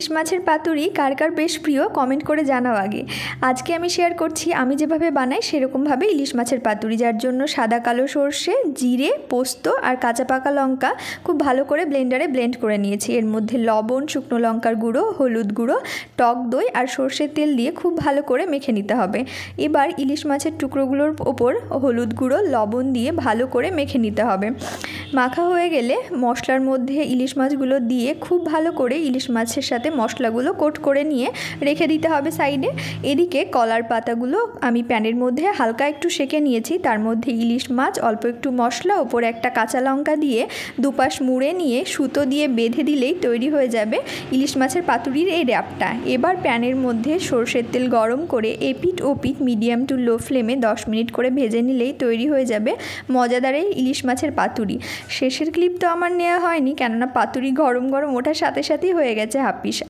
ইলিশ মাছের পাতুরি কার কার বেশ প্রিয় কমেন্ট করে জানাও আগে। আজকে আমি শেয়ার করছি আমি যেভাবে বানাই সেরকমভাবে ইলিশ মাছের পাতুরি, যার জন্য সাদা কালো সর্ষে, জিরে, পোস্ত আর কাঁচা পাকা লঙ্কা খুব ভালো করে ব্লেন্ডারে ব্লেন্ড করে নিয়েছি। এর মধ্যে লবণ, শুকনো লঙ্কার গুঁড়ো, হলুদ গুঁড়ো, টক দই আর সর্ষের তেল দিয়ে খুব ভালো করে মেখে নিতে হবে। এবার ইলিশ মাছের টুকরোগুলোর ওপর হলুদ গুঁড়ো, লবণ দিয়ে ভালো করে মেখে নিতে হবে। মাখা হয়ে গেলে মশলার মধ্যে ইলিশ মাছগুলো দিয়ে খুব ভালো করে ইলিশ মাছের সাথে মশলাগুলো কোট করে নিয়ে রেখে দিতে হবে সাইডে। এদিকে কলার পাতাগুলো আমি প্যানের মধ্যে হালকা একটু সেঁকে নিয়েছি, তার মধ্যে ইলিশ মাছ, অল্প একটু মশলা, ওপরে একটা কাঁচা লঙ্কা দিয়ে দুপাশ মুড়ে নিয়ে সুতো দিয়ে বেঁধে দিলেই তৈরি হয়ে যাবে ইলিশ মাছের পাতুরির এই র্যাপটা। এবার প্যানের মধ্যে সরষের তেল গরম করে এপিঠ ওপিঠ মিডিয়াম টু লো ফ্লেমে 10 মিনিট করে ভেজে নিলেই তৈরি হয়ে যাবে মজাদার এই ইলিশ মাছের পাতুরি। শেষের ক্লিপ তো আমার নেওয়া হয়নি, কেননা পাতুরি গরম গরম ওঠার সাথে সাথেই হয়ে গেছে হাফ পিস।